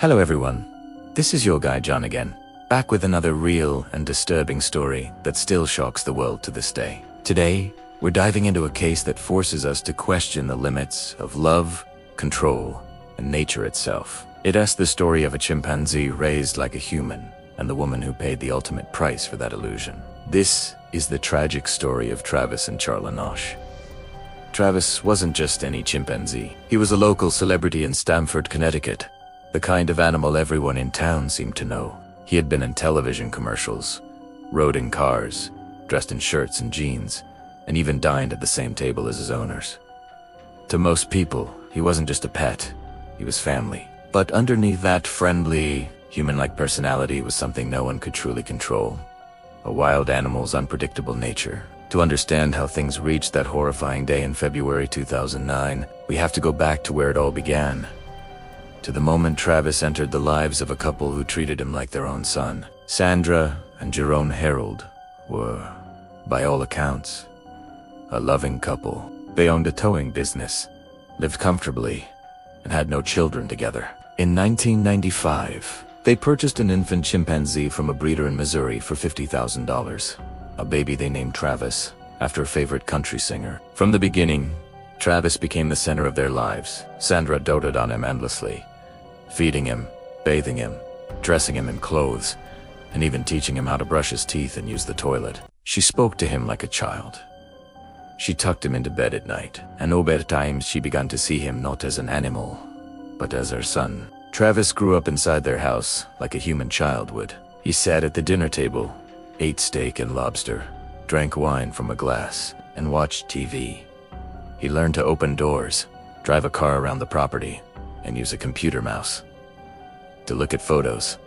Hello everyone, this is your guy John again, back with another real and disturbing story that still shocks the world to this day. Today, we're diving into a case that forces us to question the limits of love, control, and nature itself. It asks the story of a chimpanzee raised like a human, and the woman who paid the ultimate price for that illusion. This is the tragic story of Travis and Charla Nash. Travis wasn't just any chimpanzee. He was a local celebrity in Stamford, Connecticut, the kind of animal everyone in town seemed to know. He had been in television commercials, rode in cars, dressed in shirts and jeans, and even dined at the same table as his owners. To most people, he wasn't just a pet, he was family. But underneath that friendly, human-like personality was something no one could truly control: a wild animal's unpredictable nature. To understand how things reached that horrifying day in February 2009, we have to go back to where it all began. To the moment Travis entered the lives of a couple who treated him like their own son. Sandra and Charla Herold were, by all accounts, a loving couple. They owned a towing business, lived comfortably, and had no children together. In 1995, they purchased an infant chimpanzee from a breeder in Missouri for $50,000. A baby they named Travis, after a favorite country singer. From the beginning, Travis became the center of their lives. Sandra doted on him endlessly, feeding him, bathing him, dressing him in clothes, and even teaching him how to brush his teeth and use the toilet. She spoke to him like a child. She tucked him into bed at night, and over time she began to see him not as an animal, but as her son. Travis grew up inside their house like a human child would. He sat at the dinner table, ate steak and lobster, drank wine from a glass, and watched TV. He learned to open doors, drive a car around the property, and use a computer mouse to look at photos.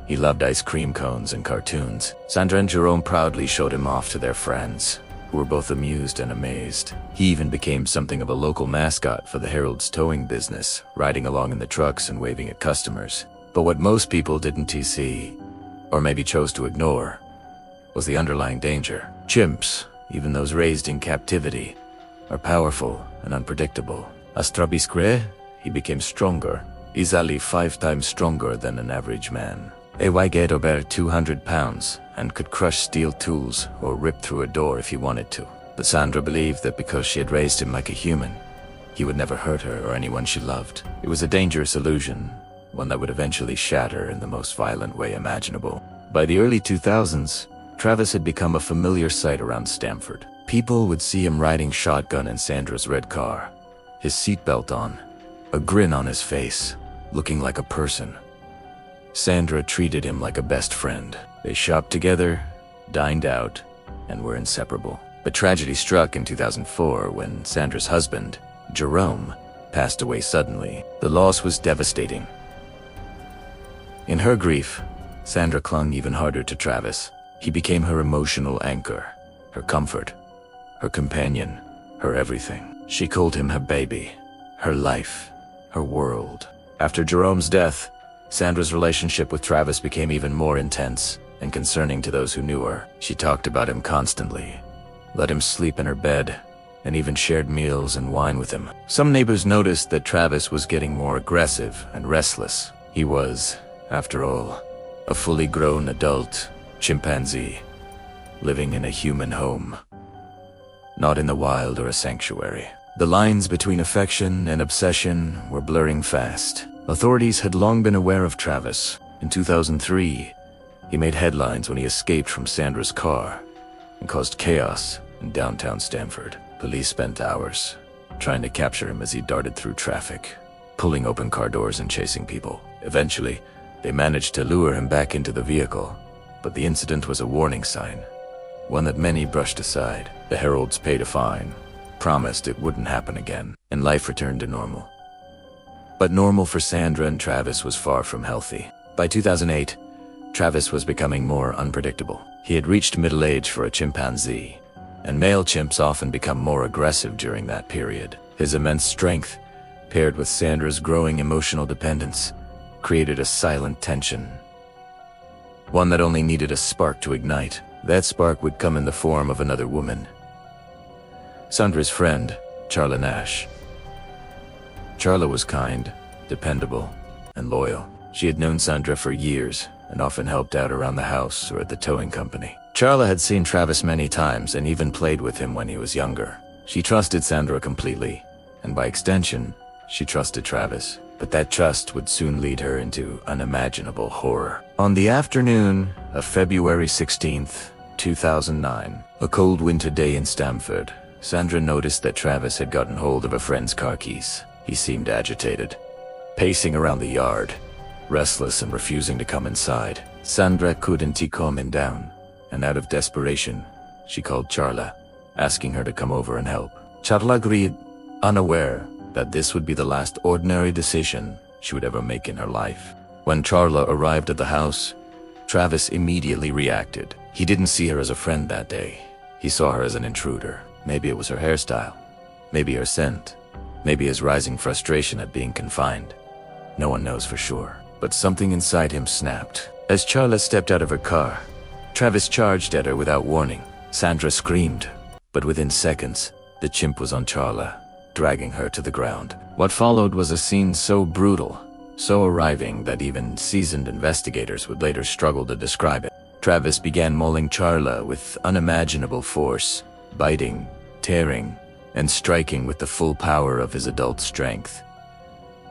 He loved ice cream cones and cartoons. Sandra and Jerome proudly showed him off to their friends, who were both amused and amazed. He even became something of a local mascot for the Herold's towing business, riding along in the trucks and waving at customers. But what most people didn't see, or maybe chose to ignore, was the underlying danger. Chimps, even those raised in captivity, are powerful and unpredictable. As Travis grew, he became stronger, easily 5 times stronger than an average man. He weighed about 200 pounds and could crush steel tools or rip through a door if he wanted to. But Sandra believed that because she had raised him like a human, he would never hurt her or anyone she loved. It was a dangerous illusion, one that would eventually shatter in the most violent way imaginable. By the early 2000s, Travis had become a familiar sight around Stamford. People would see him riding shotgun in Sandra's red car, his seatbelt on, a grin on his face, looking like a person. Sandra treated him like a best friend. They shopped together, dined out, and were inseparable. But tragedy struck in 2004 when Sandra's husband, Jerome, passed away suddenly. The loss was devastating. In her grief, Sandra clung even harder to Travis. He became her emotional anchor, her comfort, her companion, her everything. She called him her baby, her life, her world. After Jerome's death, Sandra's relationship with Travis became even more intense and concerning to those who knew her. She talked about him constantly, let him sleep in her bed, and even shared meals and wine with him. Some neighbors noticed that Travis was getting more aggressive and restless. He was, after all, a fully grown adult chimpanzee, living in a human home, not in the wild or a sanctuary. The lines between affection and obsession were blurring fast. Authorities had long been aware of Travis. In 2003, he made headlines when he escaped from Sandra's car and caused chaos in downtown Stamford. Police spent hours trying to capture him as he darted through traffic, pulling open car doors and chasing people. Eventually, they managed to lure him back into the vehicle, but the incident was a warning sign, one that many brushed aside. The Herolds paid a fine, promised it wouldn't happen again, and life returned to normal. But normal for Sandra and Travis was far from healthy. By 2008, Travis was becoming more unpredictable. He had reached middle age for a chimpanzee, and male chimps often become more aggressive during that period. His immense strength, paired with Sandra's growing emotional dependence, created a silent tension, one that only needed a spark to ignite. That spark would come in the form of another woman, Sandra's friend, Charla Nash. Charla was kind, dependable, and loyal. She had known Sandra for years and often helped out around the house or at the towing company. Charla had seen Travis many times and even played with him when he was younger. She trusted Sandra completely, and by extension, she trusted Travis. But that trust would soon lead her into unimaginable horror. On the afternoon of February 16th, 2009, a cold winter day in Stamford, Sandra noticed that Travis had gotten hold of a friend's car keys. He seemed agitated, pacing around the yard, restless and refusing to come inside. Sandra couldn't calm him down, and out of desperation, she called Charla, asking her to come over and help. Charla agreed, unaware that this would be the last ordinary decision she would ever make in her life. When Charla arrived at the house, Travis immediately reacted. He didn't see her as a friend that day. He saw her as an intruder. Maybe it was her hairstyle, maybe her scent, maybe his rising frustration at being confined. No one knows for sure, but something inside him snapped. As Charla stepped out of her car, Travis charged at her without warning. Sandra screamed, but within seconds, the chimp was on Charla, dragging her to the ground. What followed was a scene so brutal, so arriving that even seasoned investigators would later struggle to describe it. Travis began mauling Charla with unimaginable force, biting, tearing, and striking with the full power of his adult strength.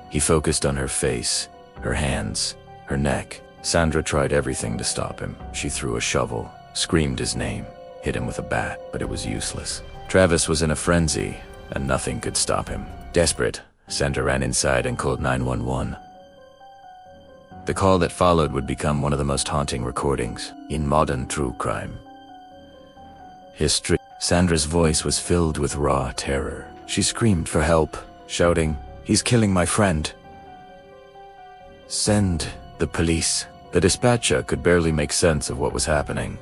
He focused on her face, her hands, her neck. Sandra tried everything to stop him. She threw a shovel, screamed his name, hit him with a bat, but it was useless. Travis was in a frenzy, and nothing could stop him. Desperate, Sandra ran inside and called 911. The call that followed would become one of the most haunting recordings in modern true crime history. Sandra's voice was filled with raw terror. She screamed for help, shouting, "He's killing my friend. Send the police." The dispatcher could barely make sense of what was happening.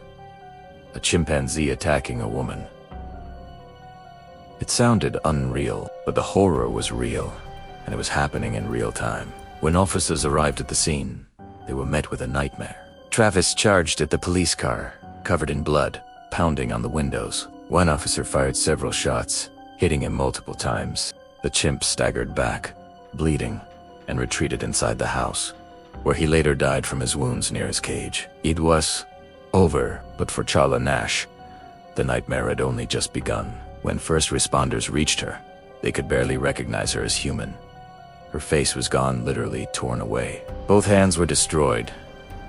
A chimpanzee attacking a woman. It sounded unreal, but the horror was real, and it was happening in real time. When officers arrived at the scene, they were met with a nightmare. Travis charged at the police car, covered in blood, pounding on the windows. One officer fired several shots, hitting him multiple times. The chimp staggered back, bleeding, and retreated inside the house, where he later died from his wounds near his cage. It was over, but for Charla Nash, the nightmare had only just begun. When first responders reached her, they could barely recognize her as human. Her face was gone, literally torn away. Both hands were destroyed,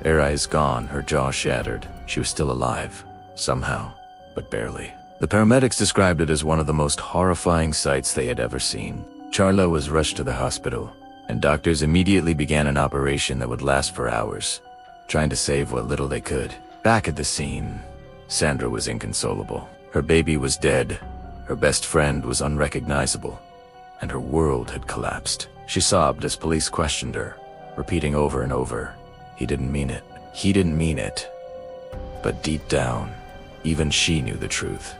her eyes gone, her jaw shattered. She was still alive, somehow, but barely. The paramedics described it as one of the most horrifying sights they had ever seen. Charla was rushed to the hospital, and doctors immediately began an operation that would last for hours, trying to save what little they could. Back at the scene, Sandra was inconsolable. Her baby was dead, her best friend was unrecognizable, and her world had collapsed. She sobbed as police questioned her, repeating over and over, "He didn't mean it. He didn't mean it." But deep down, even she knew the truth.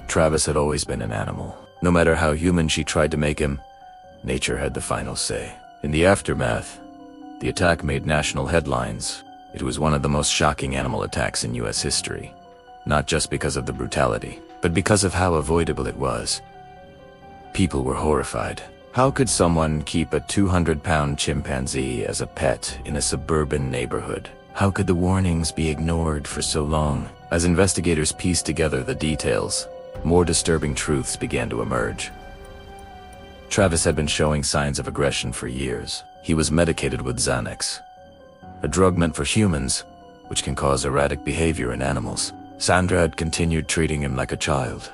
Travis had always been an animal. No matter how human she tried to make him, nature had the final say. In the aftermath, the attack made national headlines. It was one of the most shocking animal attacks in US history, not just because of the brutality, but because of how avoidable it was. People were horrified. How could someone keep a 200-pound chimpanzee as a pet in a suburban neighborhood? How could the warnings be ignored for so long? As investigators pieced together the details, more disturbing truths began to emerge. Travis had been showing signs of aggression for years. He was medicated with Xanax, a drug meant for humans, which can cause erratic behavior in animals. Sandra had continued treating him like a child,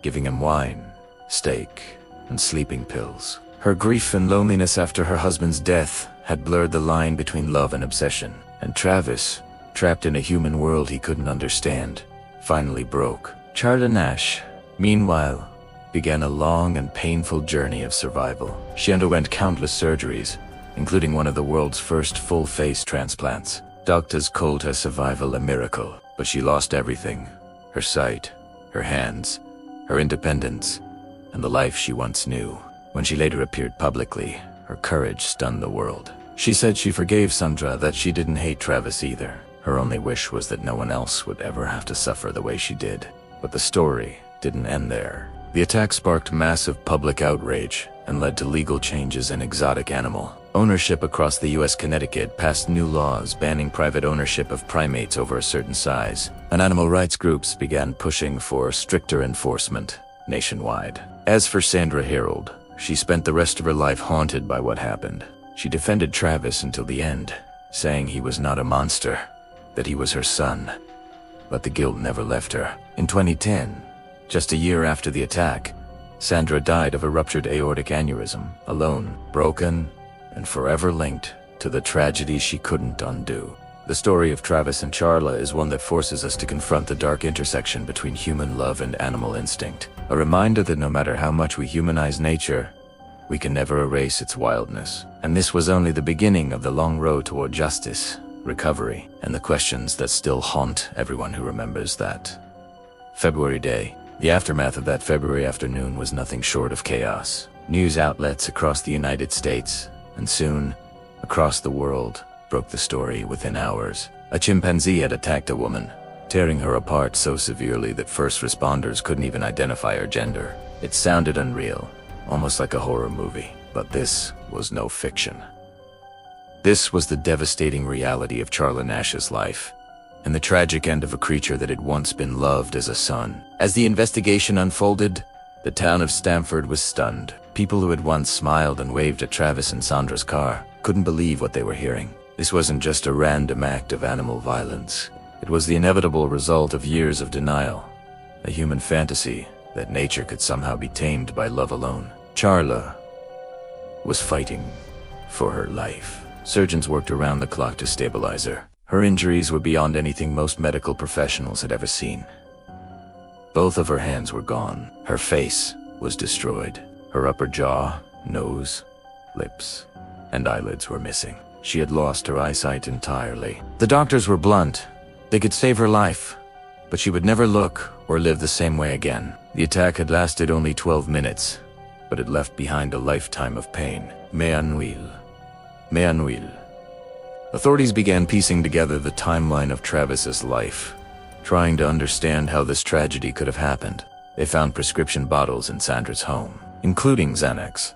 giving him wine, steak, and sleeping pills. Her grief and loneliness after her husband's death had blurred the line between love and obsession, and Travis, trapped in a human world he couldn't understand, finally broke. Charla Nash, meanwhile, began a long and painful journey of survival. She underwent countless surgeries, including one of the world's first full-face transplants. Doctors called her survival a miracle, but she lost everything: her sight, her hands, her independence, and the life she once knew. When she later appeared publicly, her courage stunned the world. She said she forgave Sandra, that she didn't hate Travis either. Her only wish was that no one else would ever have to suffer the way she did. But the story didn't end there. The attack sparked massive public outrage and led to legal changes in exotic animal Ownership across the U.S. Connecticut passed new laws banning private ownership of primates over a certain size, and animal rights groups began pushing for stricter enforcement nationwide. As for Sandra Herold, she spent the rest of her life haunted by what happened. She defended Travis until the end, saying he was not a monster, that he was her son. But the guilt never left her. In 2010, just a year after the attack, Sandra died of a ruptured aortic aneurysm, alone, broken, and forever linked to the tragedy she couldn't undo. The story of Travis and Charla is one that forces us to confront the dark intersection between human love and animal instinct. A reminder that no matter how much we humanize nature, we can never erase its wildness. And this was only the beginning of the long road toward justice, recovery, and the questions that still haunt everyone who remembers that February day. The aftermath of that February afternoon was nothing short of chaos. News outlets across the United States, and soon, across the world, broke the story within hours. A chimpanzee had attacked a woman, tearing her apart so severely that first responders couldn't even identify her gender. It sounded unreal, almost like a horror movie, but this was no fiction. This was the devastating reality of Charla Nash's life, and the tragic end of a creature that had once been loved as a son. As the investigation unfolded, the town of Stamford was stunned. People who had once smiled and waved at Travis and Sandra's car couldn't believe what they were hearing. This wasn't just a random act of animal violence. It was the inevitable result of years of denial, a human fantasy that nature could somehow be tamed by love alone. Charla was fighting for her life. Surgeons worked around the clock to stabilize her. Her injuries were beyond anything most medical professionals had ever seen. Both of her hands were gone. Her face was destroyed. Her upper jaw, nose, lips, and eyelids were missing. She had lost her eyesight entirely. The doctors were blunt. They could save her life, but she would never look or live the same way again. The attack had lasted only 12 minutes, but it left behind a lifetime of pain. Mais ennui. Authorities began piecing together the timeline of Travis's life, trying to understand how this tragedy could have happened. They found prescription bottles in Sandra's home, including Xanax,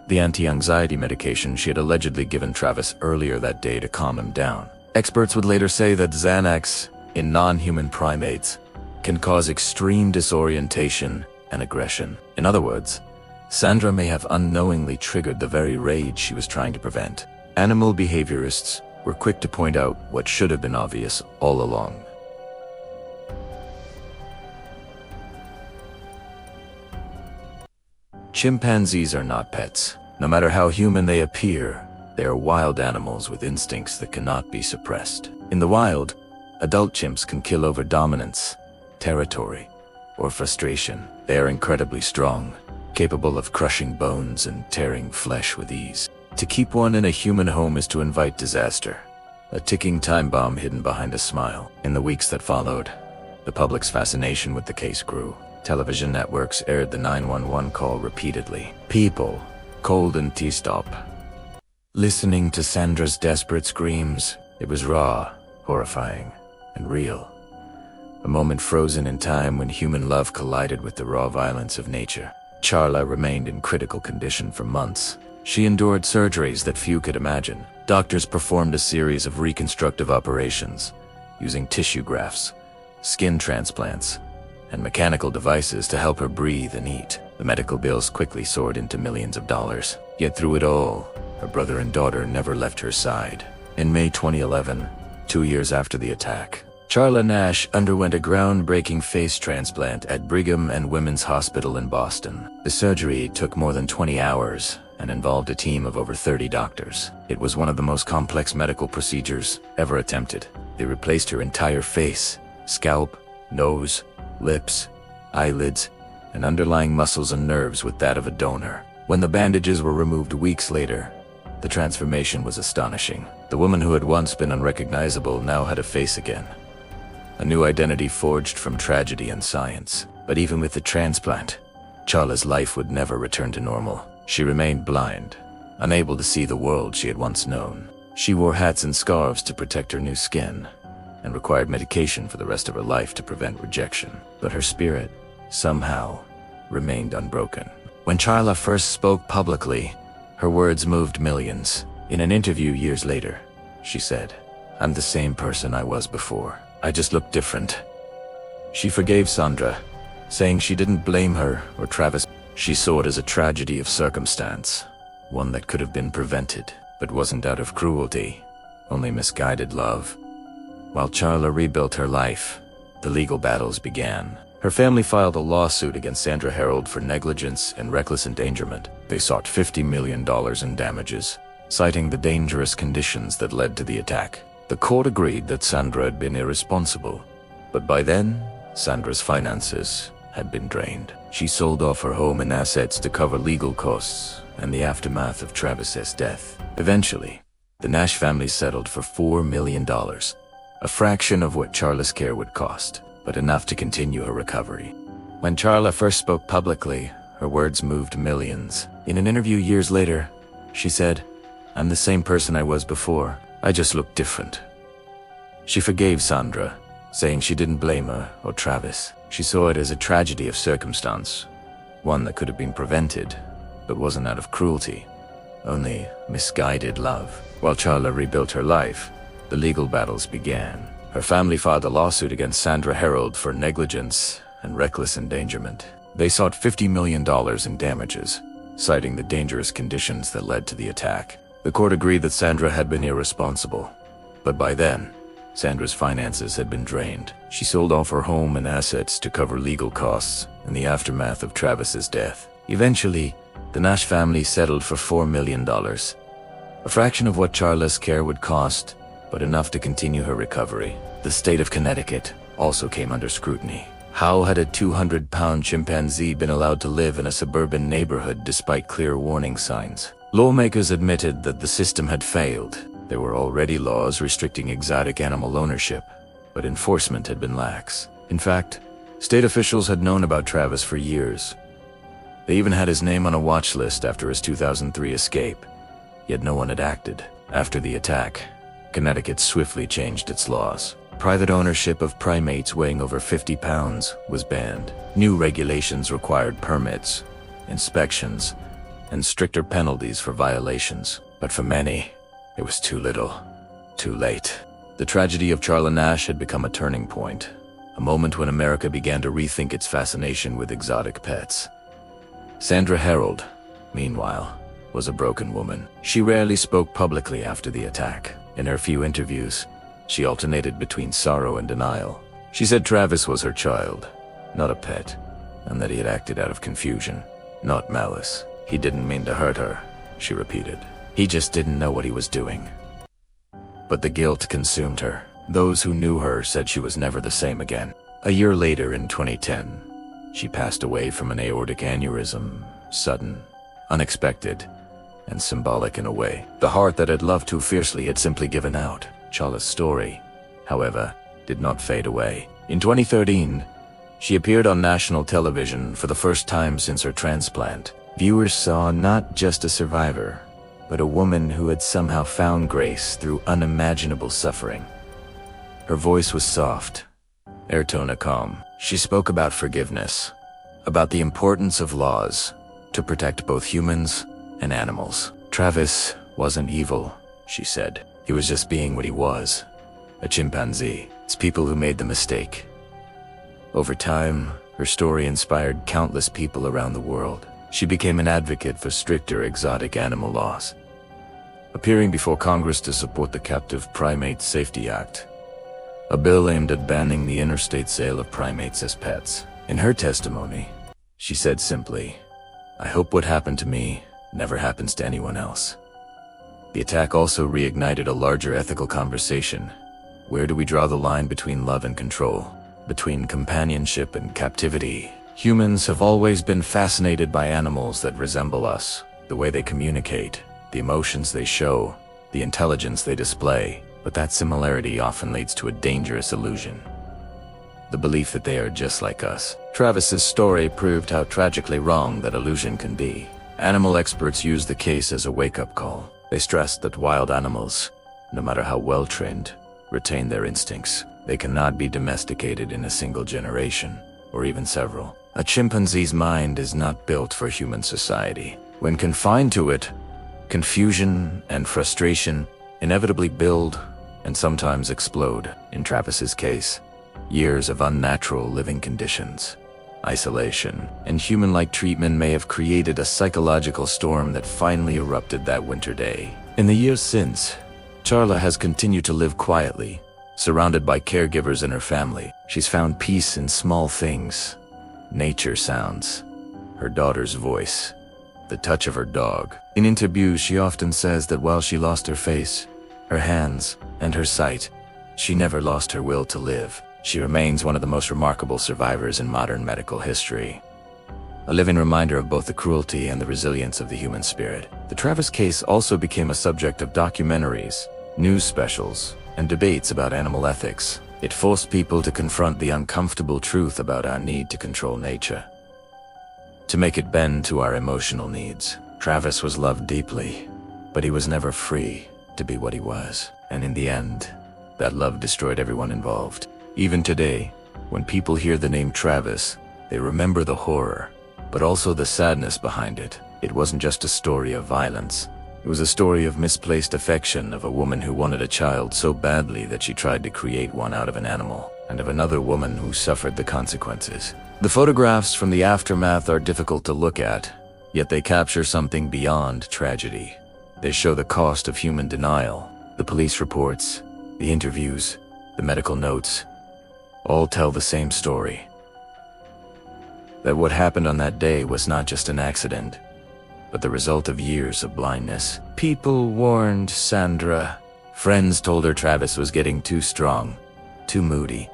the anti-anxiety medication she had allegedly given Travis earlier that day to calm him down. Experts would later say that Xanax, in non-human primates, can cause extreme disorientation and aggression. In other words, Sandra may have unknowingly triggered the very rage she was trying to prevent. Animal behaviorists were quick to point out what should have been obvious all along. Chimpanzees are not pets. No matter how human they appear, they are wild animals with instincts that cannot be suppressed. In the wild, adult chimps can kill over dominance, territory, or frustration. They are incredibly strong, capable of crushing bones and tearing flesh with ease. To keep one in a human home is to invite disaster, a ticking time bomb hidden behind a smile. In the weeks that followed, the public's fascination with the case grew. Television networks aired the 911 call repeatedly. People, cold and T-stop, listening to Sandra's desperate screams. It was raw, horrifying, and real. A moment frozen in time when human love collided with the raw violence of nature. Charla remained in critical condition for months. She endured surgeries that few could imagine. Doctors performed a series of reconstructive operations, using tissue grafts, skin transplants, and mechanical devices to help her breathe and eat. The medical bills quickly soared into millions of dollars. Yet through it all, her brother and daughter never left her side. In May 2011, 2 years after the attack, Charla Nash underwent a groundbreaking face transplant at Brigham and Women's Hospital in Boston. The surgery took more than 20 hours and involved a team of over 30 doctors. It was one of the most complex medical procedures ever attempted. They replaced her entire face, scalp, nose, lips, eyelids, and underlying muscles and nerves with that of a donor. When the bandages were removed weeks later, the transformation was astonishing. The woman who had once been unrecognizable now had a face again. A new identity forged from tragedy and science. But even with the transplant, Charla's life would never return to normal. She remained blind, unable to see the world she had once known. She wore hats and scarves to protect her new skin, and required medication for the rest of her life to prevent rejection. But her spirit, somehow, remained unbroken. When Charla first spoke publicly, Her words moved millions. In an interview years later, she said, "I'm the same person I was before. I just look different." She forgave Sandra, saying she didn't blame her or Travis. She saw it as a tragedy of circumstance, one that could have been prevented, but wasn't out of cruelty, only misguided love. While Charla rebuilt her life, the legal battles began. Her family filed a lawsuit against Sandra Herold for negligence and reckless endangerment. They sought $50 million in damages, citing the dangerous conditions that led to the attack. The court agreed that Sandra had been irresponsible, but by then, Sandra's finances had been drained. She sold off her home and assets to cover legal costs and the aftermath of Travis's death. Eventually, the Nash family settled for $4 million, a fraction of what Charla's care would cost, but enough to continue her recovery. When Charla first spoke publicly, her words moved millions. In an interview years later, she said, "I'm the same person I was before. I just look different." She forgave Sandra, saying she didn't blame her or Travis. She saw it as a tragedy of circumstance, one that could have been prevented, but wasn't out of cruelty, only misguided love. While Charla rebuilt her life, the legal battles began. Her family filed a lawsuit against Sandra Herold for negligence and reckless endangerment. They sought $50 million in damages, citing the dangerous conditions that led to the attack. The court agreed that Sandra had been irresponsible, but by then, Sandra's finances had been drained. She sold off her home and assets to cover legal costs in the aftermath of Travis's death. Eventually, the Nash family settled for $4 million, a fraction of what Charla's care would cost, but enough to continue her recovery. The state of Connecticut also came under scrutiny. How had a 200-pound chimpanzee been allowed to live in a suburban neighborhood despite clear warning signs? Lawmakers admitted that the system had failed. There were already laws restricting exotic animal ownership, but enforcement had been lax. In fact, state officials had known about Travis for years. They even had his name on a watch list after his 2003 escape, yet no one had acted. After the attack, Connecticut swiftly changed its laws. Private ownership of primates weighing over 50 pounds was banned. New regulations required permits, inspections, and stricter penalties for violations. But for many, it was too little, too late. The tragedy of Charla Nash had become a turning point, a moment when America began to rethink its fascination with exotic pets. Sandra Herold, meanwhile, was a broken woman. She rarely spoke publicly after the attack. In her few interviews, she alternated between sorrow and denial. She said Travis was her child, not a pet, and that he had acted out of confusion, not malice. He didn't mean to hurt her, she repeated. He just didn't know what he was doing. But the guilt consumed her. Those who knew her said she was never the same again. A year later, in 2010, she passed away from an aortic aneurysm, sudden, unexpected, and symbolic in a way. The heart that had loved too fiercely had simply given out. Charla's story, however, did not fade away. In 2013, she appeared on national television for the first time since her transplant. Viewers saw not just a survivor, but a woman who had somehow found grace through unimaginable suffering. Her voice was soft, her tone calm. She spoke about forgiveness, about the importance of laws to protect both humans and animals. Travis wasn't evil, she said. He was just being what he was, a chimpanzee. It's people who made the mistake. Over time, her story inspired countless people around the world. She became an advocate for stricter exotic animal laws, appearing before Congress to support the Captive Primate Safety Act, a bill aimed at banning the interstate sale of primates as pets. In her testimony, she said simply, "I hope what happened to me never happens to anyone else." The attack also reignited a larger ethical conversation. Where do we draw the line between love and control, between companionship and captivity? Humans have always been fascinated by animals that resemble us, the way they communicate, the emotions they show, the intelligence they display. But that similarity often leads to a dangerous illusion, the belief that they are just like us. Travis's story proved how tragically wrong that illusion can be. Animal experts use the case as a wake-up call. They stressed that wild animals, no matter how well-trained, retain their instincts. They cannot be domesticated in a single generation, or even several. A chimpanzee's mind is not built for human society. When confined to it, Confusion and frustration inevitably build and sometimes explode. In Travis's case, years of unnatural living conditions, isolation, and human-like treatment may have created a psychological storm that finally erupted that winter day. In the years since, Charla has continued to live quietly, surrounded by caregivers and her family. She's found peace in small things, nature sounds, her daughter's voice, the touch of her dog. In interviews, she often says that while she lost her face, her hands, and her sight, she never lost her will to live. She remains one of the most remarkable survivors in modern medical history, a living reminder of both the cruelty and the resilience of the human spirit. The Travis case also became a subject of documentaries, news specials, and debates about animal ethics. It forced people to confront the uncomfortable truth about our need to control nature, to make it bend to our emotional needs. Travis was loved deeply, but he was never free to be what he was. And in the end, that love destroyed everyone involved. Even today, when people hear the name Travis, they remember the horror, but also the sadness behind it. It wasn't just a story of violence. It was a story of misplaced affection, of a woman who wanted a child so badly that she tried to create one out of an animal, and of another woman who suffered the consequences. The photographs from the aftermath are difficult to look at, yet they capture something beyond tragedy. They show the cost of human denial. The police reports, the interviews, the medical notes, all tell the same story. That what happened on that day was not just an accident, but the result of years of blindness. People warned Sandra. Friends told her Travis was getting too strong, too moody.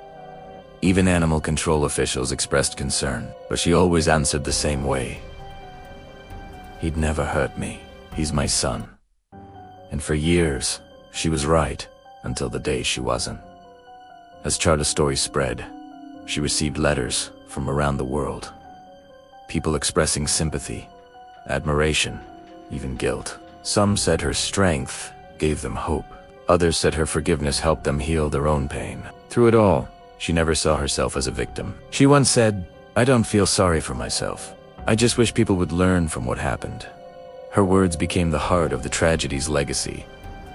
Even animal control officials expressed concern, but she always answered the same way. He'd never hurt me. He's my son. And for years, she was right, until the day she wasn't. As Charla's story spread, she received letters from around the world. People expressing sympathy, admiration, even guilt. Some said her strength gave them hope. Others said her forgiveness helped them heal their own pain. Through it all, she never saw herself as a victim. She once said, "I don't feel sorry for myself. I just wish people would learn from what happened." Her words became the heart of the tragedy's legacy,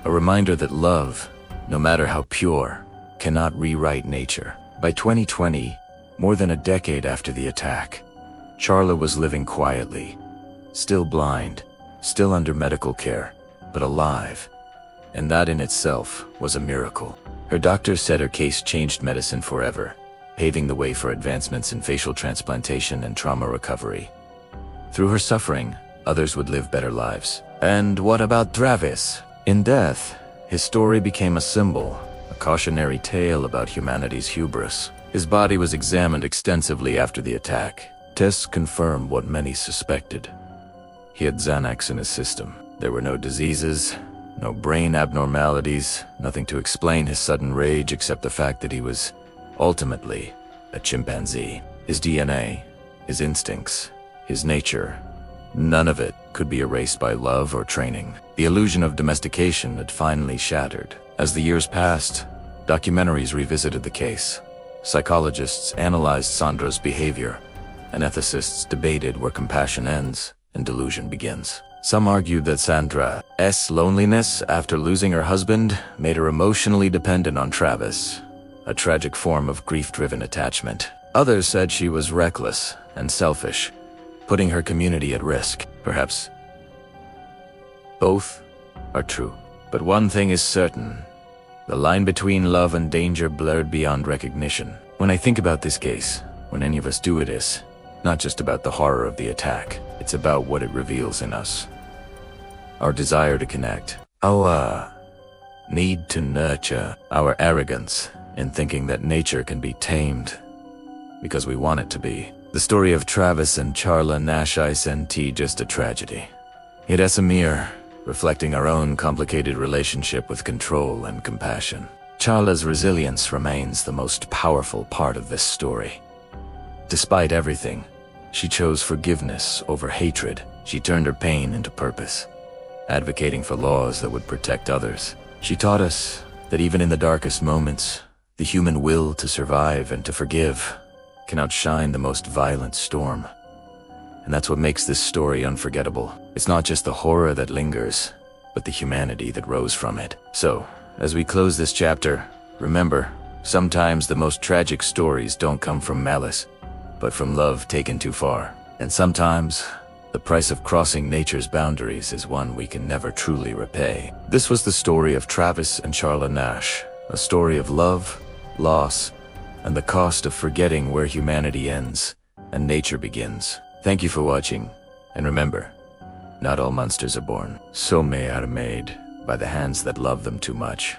a reminder that love, no matter how pure, cannot rewrite nature. By 2020, more than a decade after the attack, Charla was living quietly, still blind, still under medical care, but alive. And that in itself was a miracle. Her doctors said her case changed medicine forever, paving the way for advancements in facial transplantation and trauma recovery. Through her suffering, others would live better lives. And what about Travis? In death, his story became a symbol, a cautionary tale about humanity's hubris. His body was examined extensively after the attack. Tests confirmed what many suspected. He had Xanax in his system. There were no diseases, no brain abnormalities, nothing to explain his sudden rage except the fact that he was, ultimately, a chimpanzee. His DNA, his instincts, his nature, none of it could be erased by love or training. The illusion of domestication had finally shattered. As the years passed, documentaries revisited the case. Psychologists analyzed Sandra's behavior, and ethicists debated where compassion ends and delusion begins. Some argued that Sandra's loneliness after losing her husband made her emotionally dependent on Travis, a tragic form of grief-driven attachment. Others said she was reckless and selfish, putting her community at risk. Perhaps both are true. But one thing is certain. The line between love and danger blurred beyond recognition. When I think about this case, when any of us do it is not just about the horror of the attack, it's about what it reveals in us. Our desire to connect, our need to nurture, our arrogance in thinking that nature can be tamed because we want it to be. The story of Travis and Charla Nash isn't just a tragedy. It is a mirror reflecting our own complicated relationship with control and compassion. Charla's resilience remains the most powerful part of this story. Despite everything, she chose forgiveness over hatred. She turned her pain into purpose, advocating for laws that would protect others. She taught us that even in the darkest moments, the human will to survive and to forgive can outshine the most violent storm. And that's what makes this story unforgettable. It's not just the horror that lingers, but the humanity that rose from it. So, as we close this chapter, remember, sometimes the most tragic stories don't come from malice, but from love taken too far. And sometimes, the price of crossing nature's boundaries is one we can never truly repay. This was the story of Travis and Charla Nash, a story of love, loss, and the cost of forgetting where humanity ends and nature begins. Thank you for watching, and remember, not all monsters are born. Some are made by the hands that love them too much.